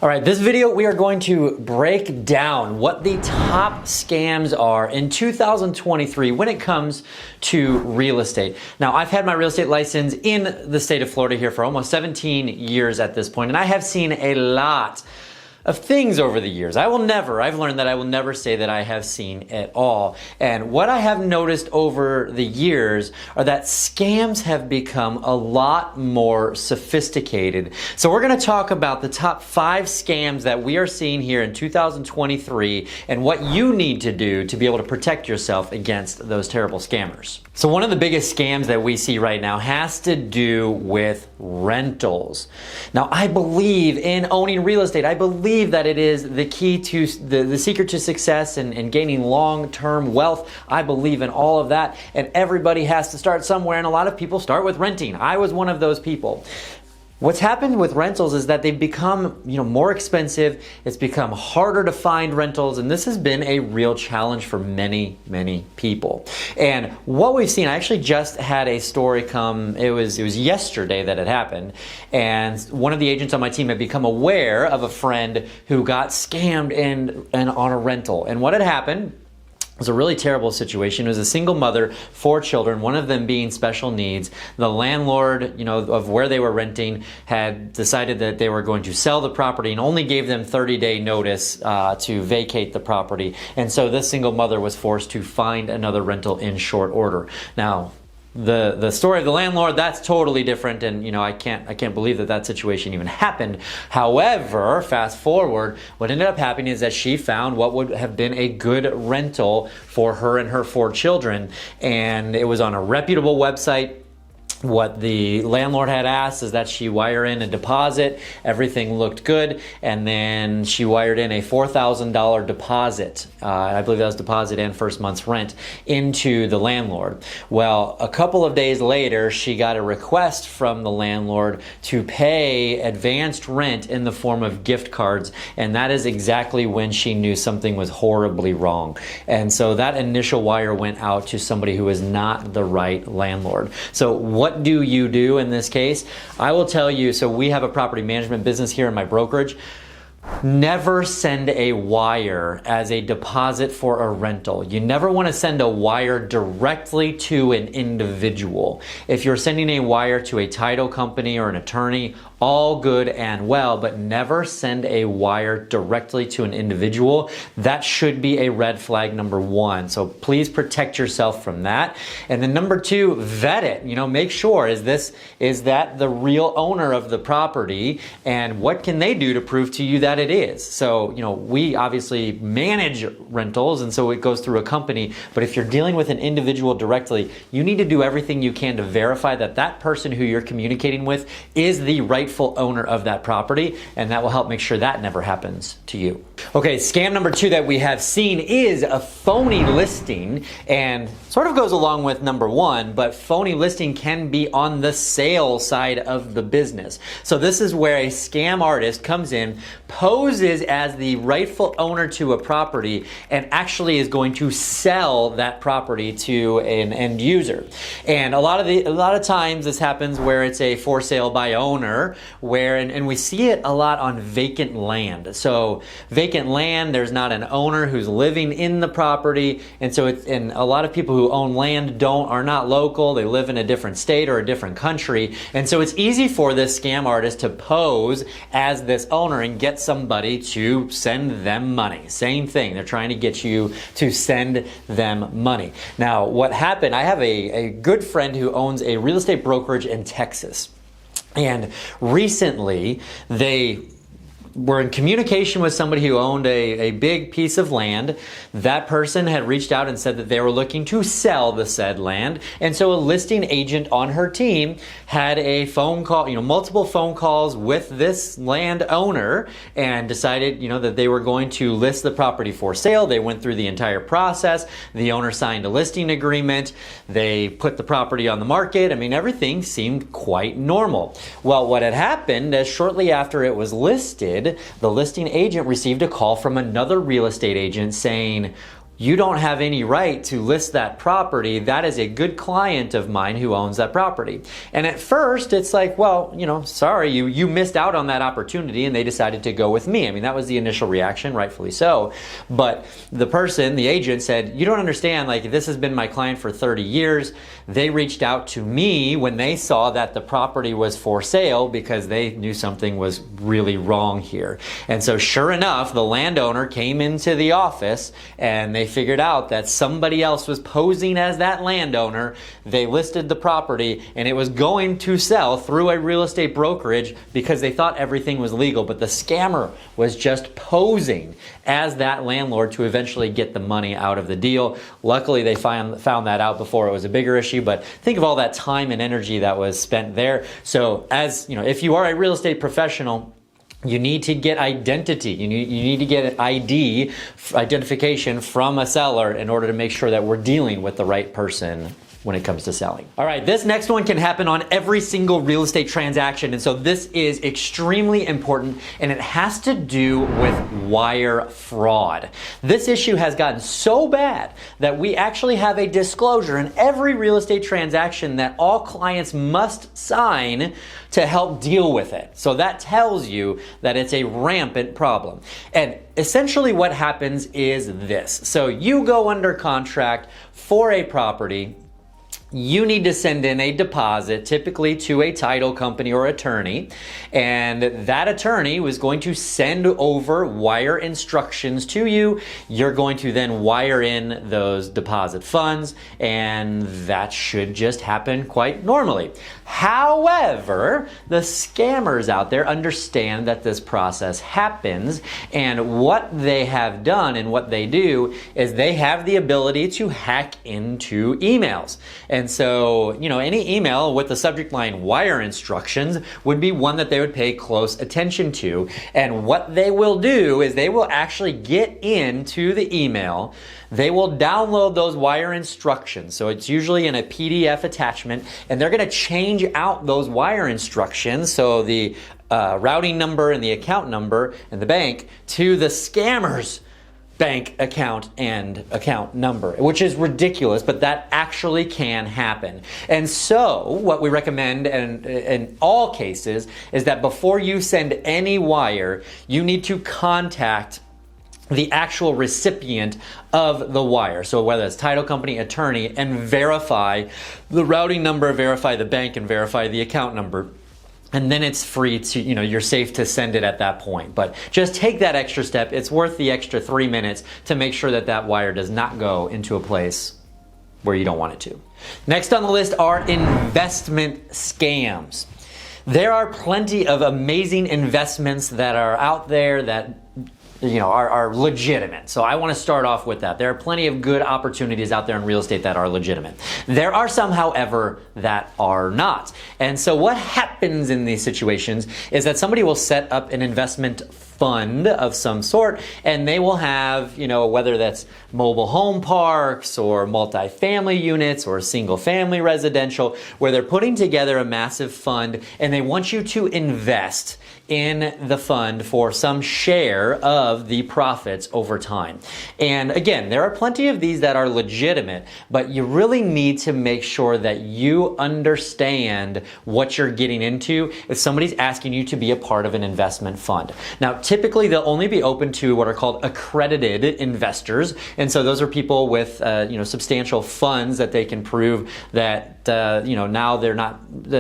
All right, this video we are going to break down what the top scams are in 2023 when it comes to real estate. Now, I've had my real estate license in the state of Florida here for almost 17 years at this point, and I have seen a lot of things over the years. I've learned that I will never say that I have seen it all. And what I have noticed over the years are that scams have become a lot more sophisticated. So we're going to talk about the top 5 scams that we are seeing here in 2023 and what you need to do to be able to protect yourself against those terrible scammers. So one of the biggest scams that we see right now has to do with rentals. Now, I believe in owning real estate. I believe that it is the key to the secret to success and gaining long-term wealth. I believe in all of that, and everybody has to start somewhere, and a lot of people start with renting. I was one of those people. What's happened with rentals is that they've become, more expensive. It's become harder to find rentals, and this has been a real challenge for many, many people. And what we've seen, I actually just had a story come, it was yesterday that it happened, and one of the agents on my team had become aware of a friend who got scammed and on a rental. And what had happened, it was a really terrible situation. It was a single mother, 4 children, one of them being special needs. The landlord, of where they were renting had decided that they were going to sell the property and only gave them 30-day notice to vacate the property. And so this single mother was forced to find another rental in short order. Now, the story of the landlord, that's totally different, and I can't believe that situation even happened. However, fast forward, what ended up happening is that she found what would have been a good rental for her and her 4 children, and it was on a reputable website. What the landlord had asked is that she wire in a deposit. Everything looked good, and then she wired in a $4,000 deposit. I believe that was deposit and first month's rent into the landlord. Well, a couple of days later, she got a request from the landlord to pay advanced rent in the form of gift cards, and that is exactly when she knew something was horribly wrong. And so that initial wire went out to somebody who is not the right landlord. So what do you do in this case? I will tell you, so we have a property management business here in my brokerage. Never send a wire as a deposit for a rental. You never want to send a wire directly to an individual. If you're sending a wire to a title company or an attorney, all good and well, but never send a wire directly to an individual. That should be a red flag, number 1. So please protect yourself from that. And then number 2, vet it. Make sure, is that the real owner of the property, and what can they do to prove to you that it is? So, we obviously manage rentals, and so it goes through a company, but if you're dealing with an individual directly, you need to do everything you can to verify that that person who you're communicating with is the rightful owner of that property, and that will help make sure that never happens to you. Okay, scam number 2 that we have seen is a phony listing, and sort of goes along with number 1, but phony listing can be on the sale side of the business. So this is where a scam artist comes in, poses as the rightful owner to a property, and actually is going to sell that property to an end user. And a lot of times this happens where it's a for sale by owner, and we see it a lot on vacant land. So vacant land, there's not an owner who's living in the property, and so and a lot of people who own land are not local. They live in a different state or a different country, and so it's easy for this scam artist to pose as this owner and get somebody to send them money. Same thing, they're trying to get you to send them money. Now, what happened, I have a good friend who owns a real estate brokerage in Texas. And recently, they were in communication with somebody who owned a big piece of land. That person had reached out and said that they were looking to sell the said land. And so a listing agent on her team had a phone call, multiple phone calls with this land owner, and decided, that they were going to list the property for sale. They went through the entire process. The owner signed a listing agreement. They put the property on the market. Everything seemed quite normal. Well, what had happened is shortly after it was listed, the listing agent received a call from another real estate agent saying, you don't have any right to list that property. That is a good client of mine who owns that property. And at first it's like, well, sorry, you missed out on that opportunity and they decided to go with me. I mean, that was the initial reaction, rightfully so. But the agent said, you don't understand, like, this has been my client for 30 years. They reached out to me when they saw that the property was for sale because they knew something was really wrong here. And so sure enough, the landowner came into the office and they figured out that somebody else was posing as that landowner. They listed the property and it was going to sell through a real estate brokerage because they thought everything was legal, but the scammer was just posing as that landlord to eventually get the money out of the deal. Luckily, they found that out before it was a bigger issue, but think of all that time and energy that was spent there. So if you are a real estate professional, you need to get identity. You need to get an identification from a seller in order to make sure that we're dealing with the right person when it comes to selling. All right, this next one can happen on every single real estate transaction, and so this is extremely important, and it has to do with wire fraud. This issue has gotten so bad that we actually have a disclosure in every real estate transaction that all clients must sign to help deal with it. So that tells you that it's a rampant problem. And essentially what happens is this. So you go under contract for a property. You need to send in a deposit, typically to a title company or attorney, and that attorney was going to send over wire instructions to you. You're going to then wire in those deposit funds, and that should just happen quite normally. However, the scammers out there understand that this process happens, and what they have done and what they do is they have the ability to hack into emails. And so, any email with the subject line wire instructions would be one that they would pay close attention to. And what they will do is they will actually get into the email. They will download those wire instructions. So it's usually in a PDF attachment, and they're going to change out those wire instructions. So the routing number and the account number and the bank to the scammer's bank account and account number, which is ridiculous, but that actually can happen. And so what we recommend in all cases is that before you send any wire, you need to contact the actual recipient of the wire. So whether it's title company, attorney, and verify the routing number, verify the bank, and verify the account number. And then it's free to, you're safe to send it at that point. But just take that extra step. It's worth the extra 3 minutes to make sure that that wire does not go into a place where you don't want it to. Next on the list are investment scams. There are plenty of amazing investments that are out there that are legitimate. So I want to start off with that. There are plenty of good opportunities out there in real estate that are legitimate. There are some, however, that are not. And so what happens in these situations is that somebody will set up an investment fund of some sort, and they will have, whether that's mobile home parks or multifamily units or single family residential, where they're putting together a massive fund and they want you to invest in the fund for some share of the profits over time. And again, there are plenty of these that are legitimate, but you really need to make sure that you understand what you're getting into if somebody's asking you to be a part of an investment fund. Now, typically they'll only be open to what are called accredited investors. And so those are people with substantial funds that they can prove that now they're not,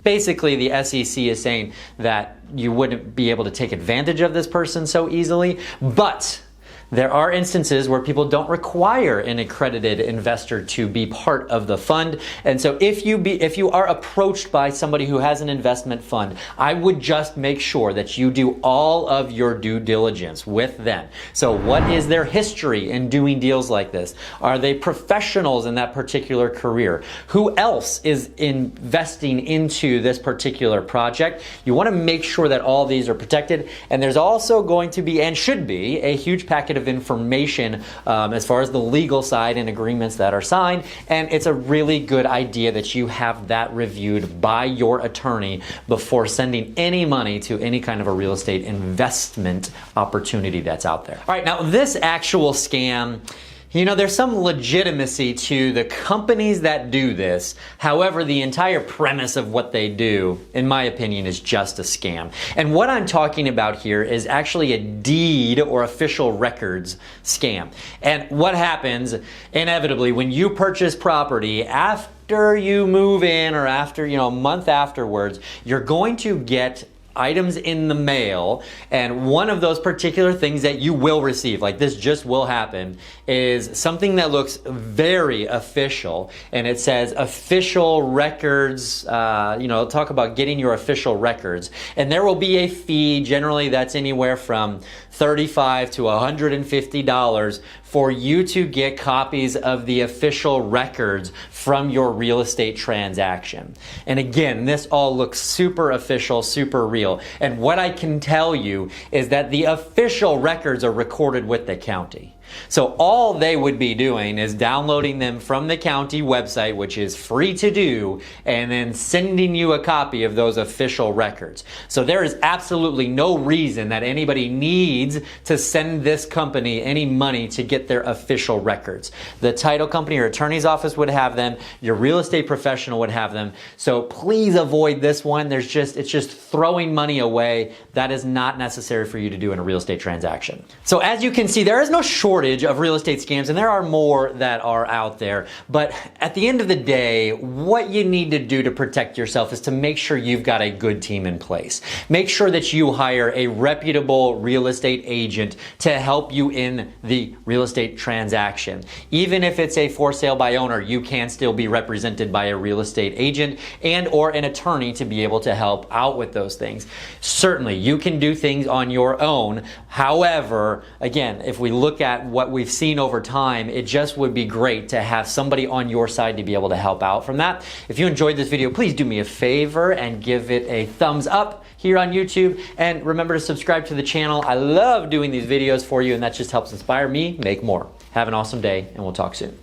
basically the SEC is saying that you wouldn't be able to take advantage of this person so easily. But there are instances where people don't require an accredited investor to be part of the fund. And so if you are approached by somebody who has an investment fund, I would just make sure that you do all of your due diligence with them. So what is their history in doing deals like this? Are they professionals in that particular career? Who else is investing into this particular project? You want to make sure that all these are protected. And there's also going to be, and should be, a huge packet of information as far as the legal side and agreements that are signed, and it's a really good idea that you have that reviewed by your attorney before sending any money to any kind of a real estate investment opportunity that's out there. All right, now this actual scam, You know, there's some legitimacy to the companies that do this. However, the entire premise of what they do, in my opinion, is just a scam. And what I'm talking about here is actually a deed or official records scam. And what happens inevitably when you purchase property after you move in or after, a month afterwards, you're going to get items in the mail, and one of those particular things that you will receive, like this just will happen, is something that looks very official, and it says official records. Talk about getting your official records, and there will be a fee. Generally, that's anywhere from $35 to $150 for you to get copies of the official records from your real estate transaction. And again, this all looks super official, super real. And what I can tell you is that the official records are recorded with the county. So all they would be doing is downloading them from the county website, which is free to do, and then sending you a copy of those official records. So there is absolutely no reason that anybody needs to send this company any money to get their official records. The title company or attorney's office would have them. Your real estate professional would have them. So please avoid this one. It's just throwing money away. That is not necessary for you to do in a real estate transaction. So as you can see, there is no shortage of real estate scams, and there are more that are out there. But at the end of the day, what you need to do to protect yourself is to make sure you've got a good team in place. Make sure that you hire a reputable real estate agent to help you in the real estate transaction. Even if it's a for sale by owner, you can still be represented by a real estate agent and or an attorney to be able to help out with those things. Certainly, you can do things on your own. However, again, if we look at what we've seen over time, it just would be great to have somebody on your side to be able to help out from that. If you enjoyed this video, please do me a favor and give it a thumbs up here on YouTube. And remember to subscribe to the channel. I love doing these videos for you, and that just helps inspire me make more. Have an awesome day, and we'll talk soon.